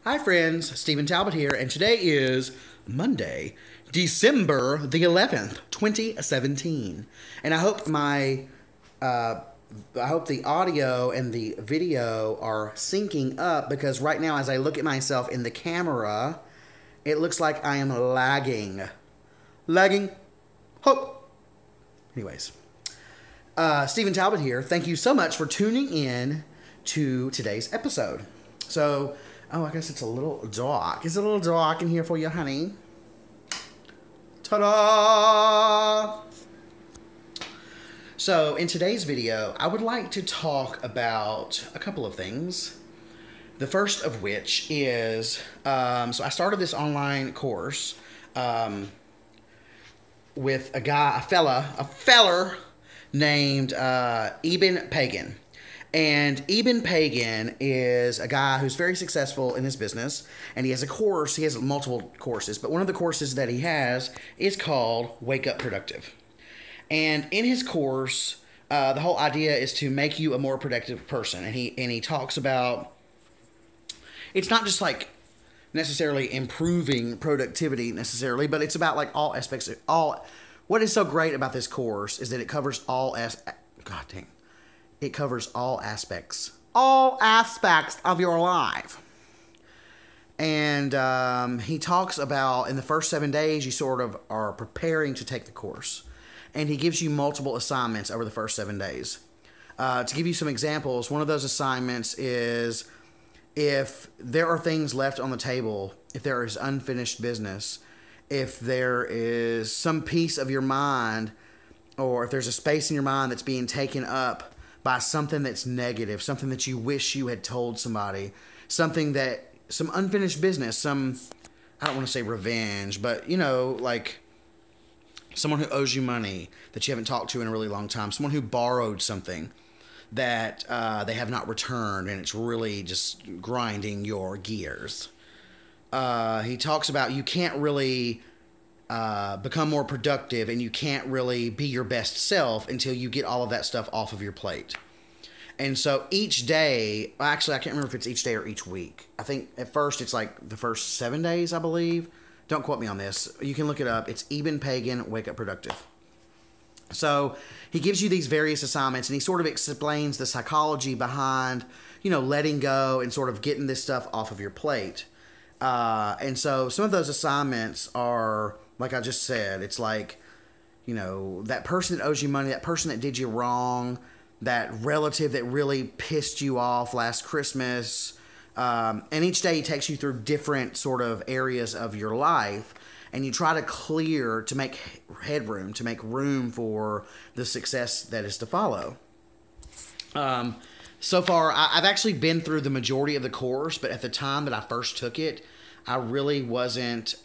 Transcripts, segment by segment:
Hi friends, Stephen Talbot here, and today is Monday, December the 11th, 2017. And I hope the audio and the video are syncing up, because right now as I look at myself in the camera, it looks like I am lagging. Hope. Anyways, Stephen Talbot here. Thank you so much for tuning in to today's episode. So, I guess it's a little dark. Is it a little dark in here for you, honey? Ta-da! So, in today's video, I would like to talk about a couple of things. The first of which is, so I started this online course with a feller named Eben Pagan. And Eben Pagan is a guy who's very successful in his business, and he has a course. He has multiple courses, but one of the courses that he has is called Wake Up Productive. And in his course, the whole idea is to make you a more productive person. And he talks about, it's not just like necessarily improving productivity necessarily, but it's about like all aspects of all. What is so great about this course is that it covers it covers all aspects of your life. And he talks about in the first 7 days, you sort of are preparing to take the course. And he gives you multiple assignments over the first 7 days. To give you some examples, one of those assignments is if there are things left on the table, if there is unfinished business, if there is some piece of your mind, or if there's a space in your mind that's being taken up by something that's negative, something that you wish you had told somebody, some unfinished business, I don't want to say revenge, but, like someone who owes you money that you haven't talked to in a really long time, someone who borrowed something that they have not returned, and it's really just grinding your gears. He talks about you can't really become more productive, and you can't really be your best self until you get all of that stuff off of your plate. And so each day, actually I can't remember if it's each day or each week. I think at first it's like the first 7 days, I believe. Don't quote me on this. You can look it up. It's Eben Pagan, Wake Up Productive. So he gives you these various assignments, and he sort of explains the psychology behind, letting go and sort of getting this stuff off of your plate. And so some of those assignments are, like I just said, it's like, that person that owes you money, that person that did you wrong, that relative that really pissed you off last Christmas. And each day he takes you through different sort of areas of your life, and you try to make headroom, to make room for the success that is to follow. So far, I've actually been through the majority of the course, but at the time that I first took it, I really wasn't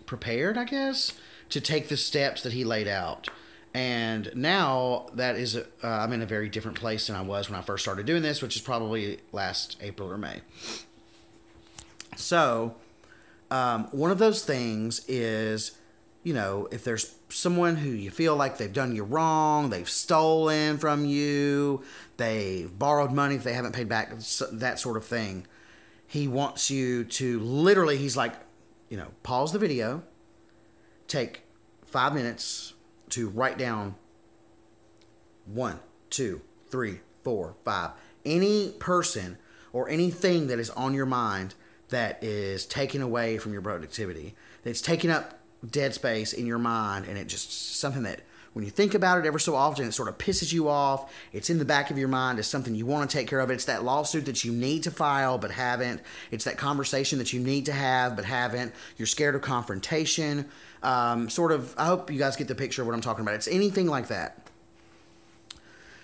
prepared, I guess, to take the steps that he laid out. And now that is, I'm in a very different place than I was when I first started doing this, which is probably last April or May. So, one of those things is, if there's someone who you feel like they've done you wrong, they've stolen from you, they've borrowed money if they haven't paid back, that sort of thing. He wants you to literally, he's like, pause the video, take 5 minutes to write down 1, 2, 3, 4, 5. Any person or anything that is on your mind that is taken away from your productivity, that's taking up dead space in your mind, and it just something that when you think about it ever so often, it sort of pisses you off. It's in the back of your mind. It's something you want to take care of. It's that lawsuit that you need to file but haven't. It's that conversation that you need to have but haven't. You're scared of confrontation. I hope you guys get the picture of what I'm talking about. It's anything like that.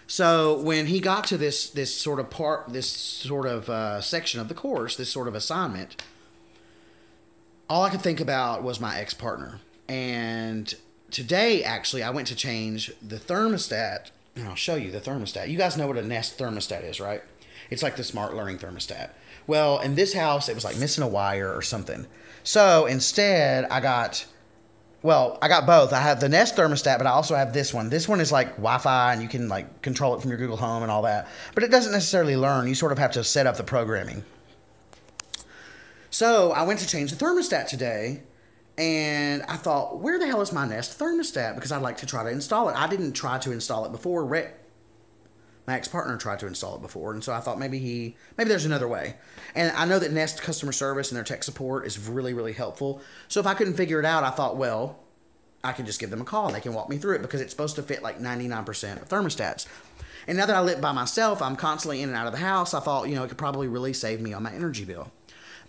So when he got to this sort of section of the course, this sort of assignment, all I could think about was my ex-partner. And today, actually, I went to change the thermostat, and I'll show you the thermostat. You guys know what a Nest thermostat is, right? It's like the smart learning thermostat. Well, in this house, it was like missing a wire or something. So instead, I got well, I got both. I have the Nest thermostat, but I also have this one. This one is like Wi-Fi, and you can like control it from your Google Home and all that. But it doesn't necessarily learn. You sort of have to set up the programming. So I went to change the thermostat today, and I thought, where the hell is my Nest thermostat? Because I'd like to try to install it. I didn't try to install it before. My ex-partner tried to install it before, and so I thought maybe there's another way. And I know that Nest customer service and their tech support is really, really helpful. So if I couldn't figure it out, I thought, well, I can just give them a call. They can walk me through it because it's supposed to fit like 99% of thermostats. And now that I live by myself, I'm constantly in and out of the house. I thought, it could probably really save me on my energy bill.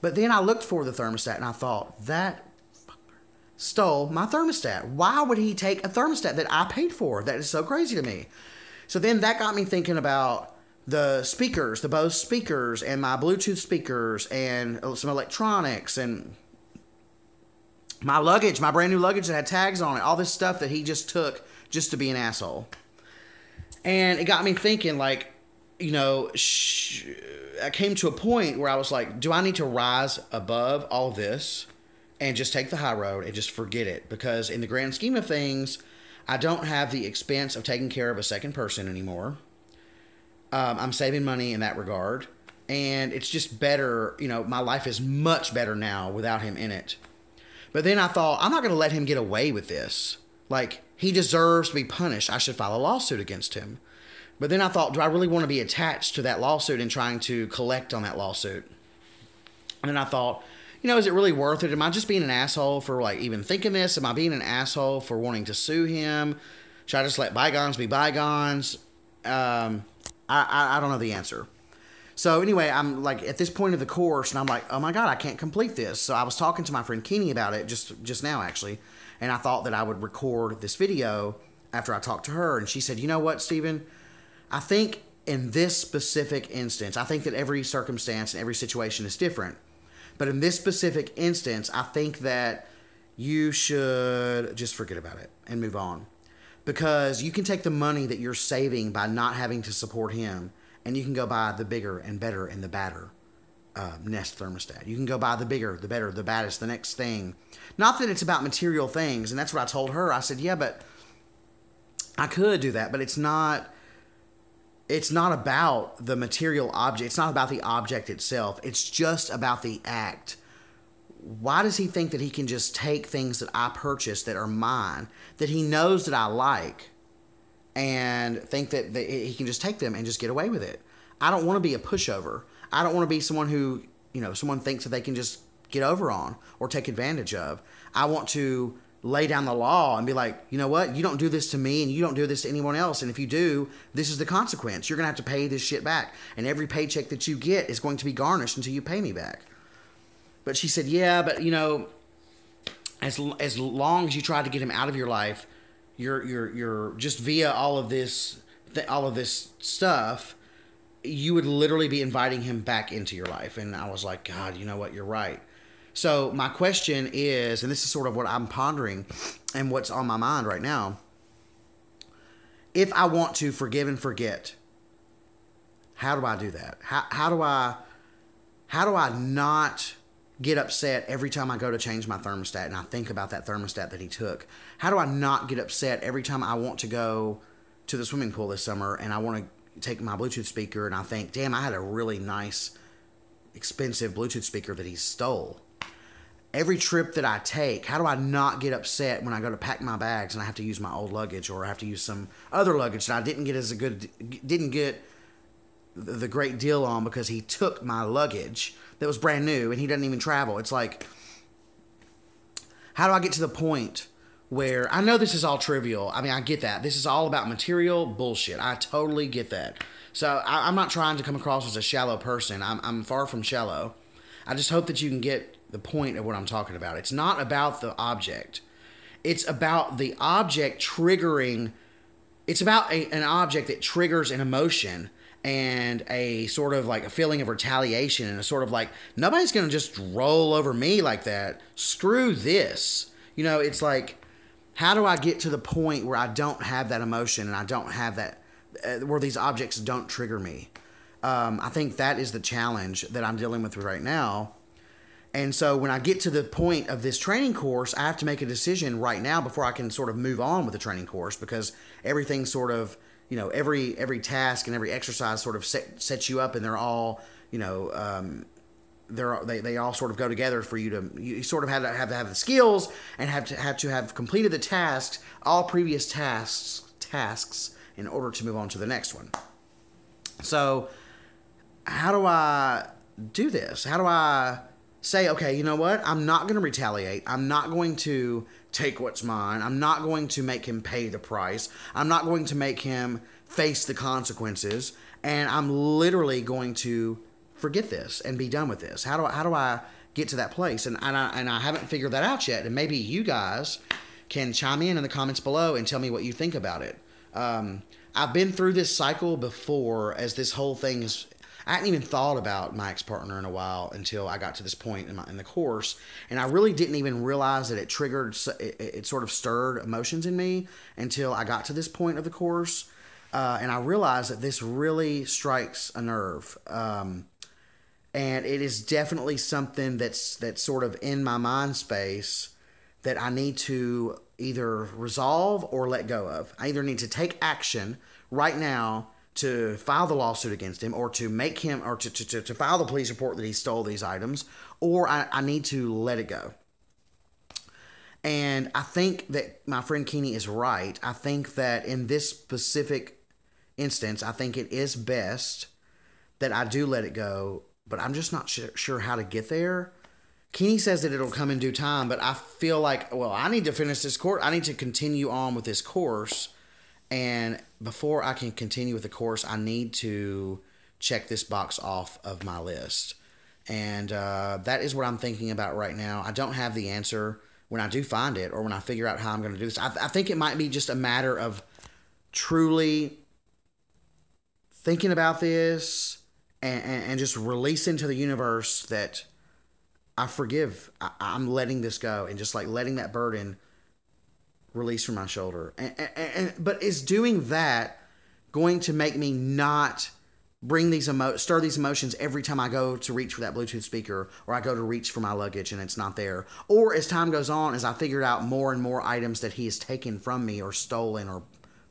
But then I looked for the thermostat, and I thought, that stole my thermostat. Why would he take a thermostat that I paid for? That is so crazy to me. So then that got me thinking about the speakers, the Bose speakers, and my Bluetooth speakers, and some electronics, and my luggage, my brand new luggage that had tags on it, all this stuff that he just took just to be an asshole. And it got me thinking, like, I came to a point where I was like, do I need to rise above all of this and just take the high road and just forget it? Because in the grand scheme of things, I don't have the expense of taking care of a second person anymore. I'm saving money in that regard. And it's just better, my life is much better now without him in it. But then I thought, I'm not going to let him get away with this. Like, he deserves to be punished. I should file a lawsuit against him. But then I thought, do I really want to be attached to that lawsuit and trying to collect on that lawsuit? And then I thought, is it really worth it? Am I just being an asshole for like even thinking this? Am I being an asshole for wanting to sue him? Should I just let bygones be bygones? I don't know the answer. So anyway, I'm like at this point of the course, and I'm like, oh my God, I can't complete this. So I was talking to my friend Kenny about it just now, actually. And I thought that I would record this video after I talked to her. And she said, you know what, Stephen? I think in this specific instance, I think that every circumstance and every situation is different. But in this specific instance, I think that you should just forget about it and move on. Because you can take the money that you're saving by not having to support him, and you can go buy the bigger and better and the badder Nest thermostat. You can go buy the bigger, the better, the baddest, the next thing. Not that it's about material things, and that's what I told her. I said, yeah, but I could do that, but it's not about the material object. It's not about the object itself. It's just about the act. Why does he think that he can just take things that I purchased that are mine, that he knows that I like, and think that he can just take them and just get away with it? I don't want to be a pushover. I don't want to be someone who, someone thinks that they can just get over on or take advantage of. I want to lay down the law and be like, you know what? You don't do this to me, and you don't do this to anyone else. And if you do, this is the consequence. You're going to have to pay this shit back. And every paycheck that you get is going to be garnished until you pay me back. But she said, yeah, but as long as you try to get him out of your life, you're just via all of this stuff, you would literally be inviting him back into your life. And I was like, God, you know what? You're right. So my question is, and this is sort of what I'm pondering and what's on my mind right now. If I want to forgive and forget, how do I do that? How do I not get upset every time I go to change my thermostat and I think about that thermostat that he took? How do I not get upset every time I want to go to the swimming pool this summer and I want to take my Bluetooth speaker and I think, damn, I had a really nice, expensive Bluetooth speaker that he stole? Every trip that I take, how do I not get upset when I go to pack my bags and I have to use my old luggage, or I have to use some other luggage that I didn't get the great deal on because he took my luggage that was brand new and he doesn't even travel? It's like, how do I get to the point where, I know this is all trivial. I mean, I get that. This is all about material bullshit. I totally get that. So I'm not trying to come across as a shallow person. I'm far from shallow. I just hope that you can get the point of what I'm talking about. It's not about the object. It's about the object triggering. It's about an object that triggers an emotion and a sort of like a feeling of retaliation and a sort of like, nobody's going to just roll over me like that. Screw this. It's like, how do I get to the point where I don't have that emotion and I don't have that, where these objects don't trigger me? I think that is the challenge that I'm dealing with right now. And so when I get to the point of this training course, I have to make a decision right now before I can sort of move on with the training course, because everything sort of, every task and every exercise sort of sets you up, and they're all, they all sort of go together for you sort of have to have the skills and have to have completed the tasks, all previous tasks in order to move on to the next one. So how do I do this? How do I say, okay, you know what? I'm not going to retaliate. I'm not going to take what's mine. I'm not going to make him pay the price. I'm not going to make him face the consequences. And I'm literally going to forget this and be done with this. How do I get to that place? And I haven't figured that out yet. And maybe you guys can chime in the comments below and tell me what you think about it. I've been through this cycle before, as this whole thing is. I hadn't even thought about my ex-partner in a while until I got to this point in the course, and I really didn't even realize that it sort of stirred emotions in me until I got to this point of the course, and I realized that this really strikes a nerve, and it is definitely something that's sort of in my mind space that I need to either resolve or let go of. I either need to take action right now to file the lawsuit against him, or to make him, or to file the police report that he stole these items, or I need to let it go. And I think that my friend Keeney is right. I think that in this specific instance, I think it is best that I do let it go, but I'm just not sure how to get there. Keeney says that it'll come in due time, but I feel like, well, I need to finish this course. I need to continue on with this course. And before I can continue with the course, I need to check this box off of my list. And that is what I'm thinking about right now. I don't have the answer when I do find it, or when I figure out how I'm going to do this. I think it might be just a matter of truly thinking about this and just releasing to the universe that I forgive. I'm letting this go, and just like letting that burden release from my shoulder. But is doing that going to make me not bring stir these emotions every time I go to reach for that Bluetooth speaker, or I go to reach for my luggage and it's not there? Or as time goes on, as I figure out more and more items that he has taken from me or stolen or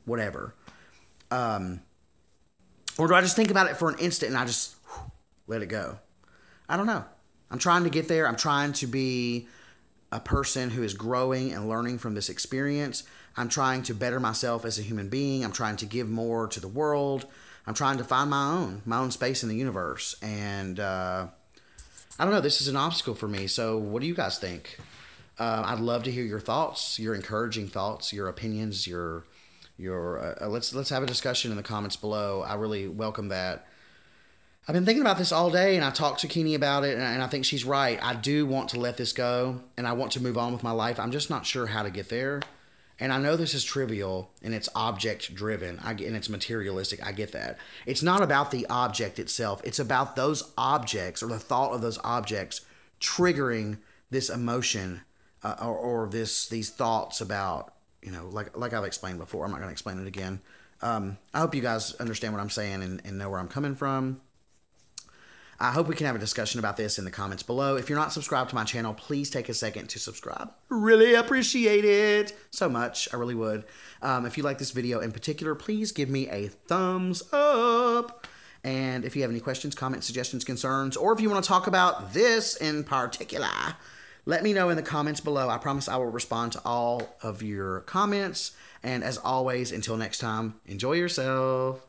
whatever, or do I just think about it for an instant and I just let it go? I don't know. I'm trying to get there. I'm trying to be a person who is growing and learning from this experience. I'm trying to better myself as a human being. I'm trying to give more to the world. I'm trying to find my own space in the universe. And I don't know, this is an obstacle for me. So what do you guys think? I'd love to hear your thoughts, your encouraging thoughts, your opinions, let's have a discussion in the comments below. I really welcome that. I've been thinking about this all day, and I talked to Keeney about it, and I think she's right. I do want to let this go, and I want to move on with my life. I'm just not sure how to get there. And I know this is trivial, and it's object-driven, and it's materialistic. I get that. It's not about the object itself. It's about those objects, or the thought of those objects triggering this emotion, or these thoughts about, like I've explained before. I'm not going to explain it again. I hope you guys understand what I'm saying and know where I'm coming from. I hope we can have a discussion about this in the comments below. If you're not subscribed to my channel, please take a second to subscribe. Really appreciate it so much. I really would. If you like this video in particular, please give me a thumbs up. And if you have any questions, comments, suggestions, concerns, or if you want to talk about this in particular, let me know in the comments below. I promise I will respond to all of your comments. And as always, until next time, enjoy yourself.